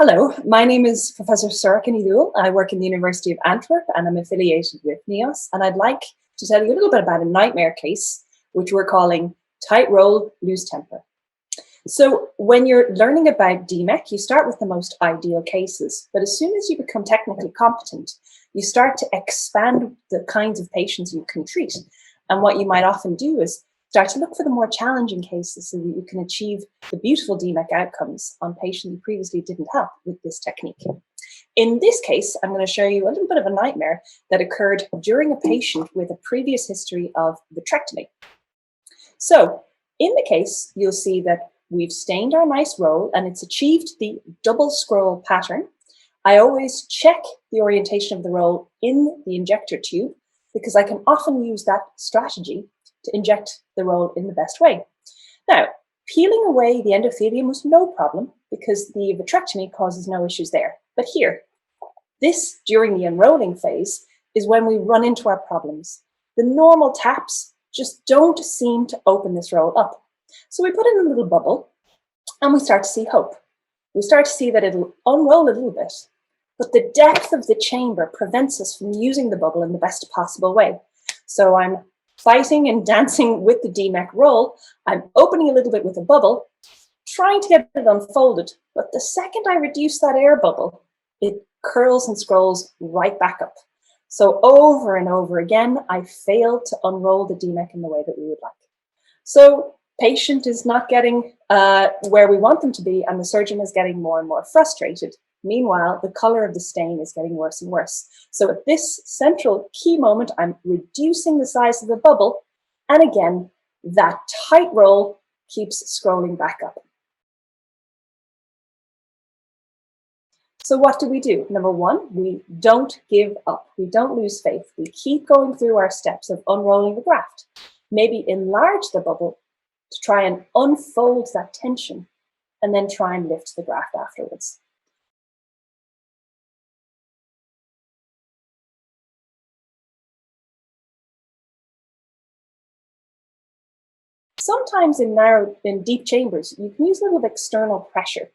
Hello, my name is Professor Sorcha Ní Dhubhghaill. I work in the University of Antwerp and I'm affiliated with NIIOS. And I'd like to tell you a little bit about a nightmare case, which we're calling tight roll, lose temper. So when you're learning about DMEC, you start with the most ideal cases. But as soon as you become technically competent, you start to expand the kinds of patients you can treat. And what you might often do is start to look for the more challenging cases so that you can achieve the beautiful DMEC outcomes on patients you previously didn't have with this technique. In this case, I'm going to show you a little bit of a nightmare that occurred during a patient with a previous history of vitrectomy. So in the case, you'll see that we've stained our nice roll and it's achieved the double scroll pattern. I always check the orientation of the roll in the injector tube because I can often use that strategy to inject the roll in the best way. Now, peeling away the endothelium was no problem because the vitrectomy causes no issues there. But here, this during the unrolling phase is when we run into our problems. The normal taps just don't seem to open this roll up. So we put in a little bubble and we start to see hope. We start to see that it'll unroll a little bit, but the depth of the chamber prevents us from using the bubble in the best possible way. So I'm fighting and dancing with the DMEC roll. I'm opening a little bit with a bubble, trying to get it unfolded. But the second I reduce that air bubble, it curls and scrolls right back up. So over and over again, I failed to unroll the DMEC in the way that we would like. So patient is not getting where we want them to be, and the surgeon is getting more and more frustrated. Meanwhile, the color of the stain is getting worse and worse. So at this central key moment, I'm reducing the size of the bubble. And again, that tight roll keeps scrolling back up. So what do we do? Number one, we don't give up. We don't lose faith. We keep going through our steps of unrolling the graft. Maybe enlarge the bubble to try and unfold that tension and then try and lift the graft afterwards. Sometimes in deep chambers, you can use a little external pressure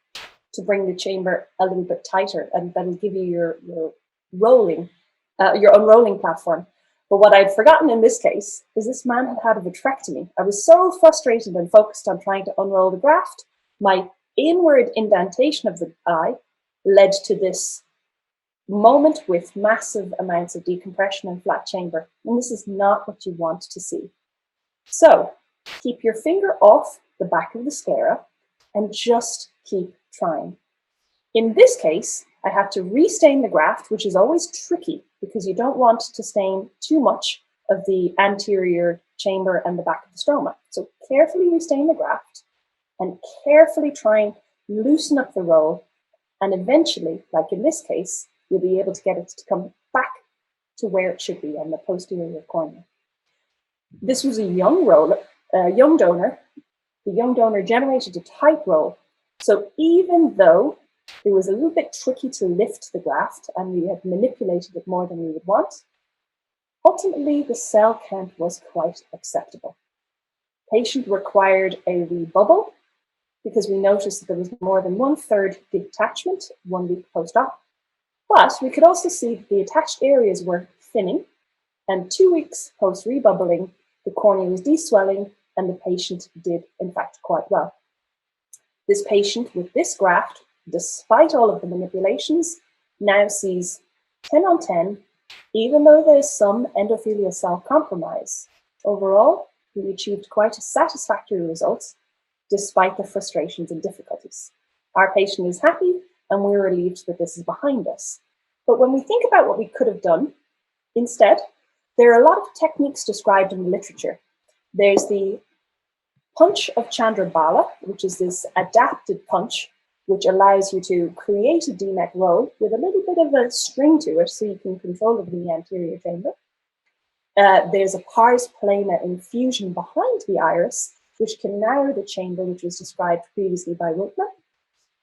to bring the chamber a little bit tighter, and that'll give you your unrolling platform. But what I'd forgotten in this case is this man had had a vitrectomy. I was so frustrated and focused on trying to unroll the graft, my inward indentation of the eye led to this moment with massive amounts of decompression and flat chamber. And this is not what you want to see. So keep your finger off the back of the sclera and just keep trying. In this case, I had to restain the graft, which is always tricky because you don't want to stain too much of the anterior chamber and the back of the stroma. So carefully restain the graft and carefully try and loosen up the roll. And eventually, like in this case, you'll be able to get it to come back to where it should be on the posterior cornea. This was a young donor. The young donor generated a tight roll. So even though it was a little bit tricky to lift the graft and we had manipulated it more than we would want, ultimately the cell count was quite acceptable. Patient required a rebubble because we noticed that there was more than 1/3 detachment 1 week post-op. But we could also see that the attached areas were thinning, and 2 weeks post-rebubbling, the cornea was deswelling and the patient did in fact quite well. This patient with this graft, despite all of the manipulations, now sees 10 on 10, even though there's some endothelial cell compromise. Overall, we achieved quite a satisfactory results despite the frustrations and difficulties. Our patient is happy and we're relieved that this is behind us. But when we think about what we could have done, instead, there are a lot of techniques described in the literature. There's the punch of Chandrabala, which is this adapted punch, which allows you to create a DMEC roll with a little bit of a string to it so you can control it in the anterior chamber. There's a pars plana infusion behind the iris, which can narrow the chamber, which was described previously by Wiltner.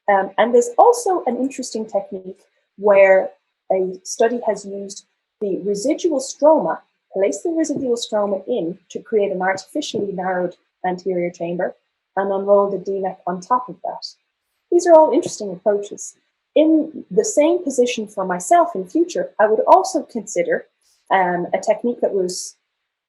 And there's also an interesting technique where a study has used the residual stroma, place the residual stroma in to create an artificially narrowed anterior chamber and unroll the DMEC on top of that. These are all interesting approaches. in the same position for myself in future, I would also consider a technique that was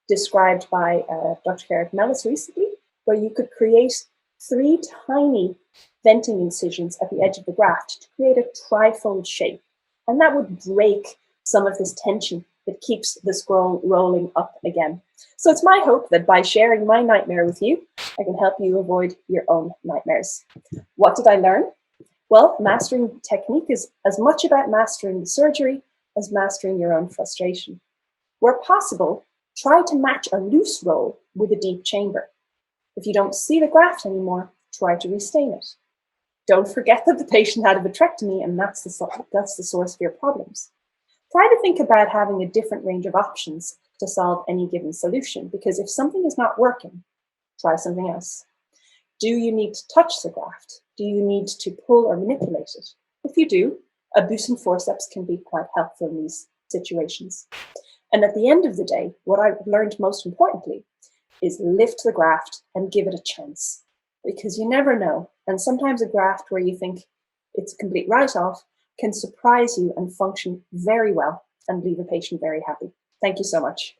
described by Dr. Garrett Mellis recently, where you could create 3 tiny venting incisions at the edge of the graft to create a trifold shape. And that would break some of this tension that keeps the scroll rolling up again. So it's my hope that by sharing my nightmare with you, I can help you avoid your own nightmares. What did I learn? Well, mastering technique is as much about mastering the surgery as mastering your own frustration. Where possible, try to match a loose roll with a deep chamber. If you don't see the graft anymore, try to restain it. Don't forget that the patient had a vitrectomy and that's the source of your problems. Try to think about having a different range of options to solve any given solution, because if something is not working, try something else. Do you need to touch the graft? Do you need to pull or manipulate it? If you do, a Busen forceps can be quite helpful in these situations. And at the end of the day, what I've learned most importantly is lift the graft and give it a chance, because you never know. And sometimes a graft where you think it's a complete write-off can surprise you and function very well and leave a patient very happy. Thank you so much.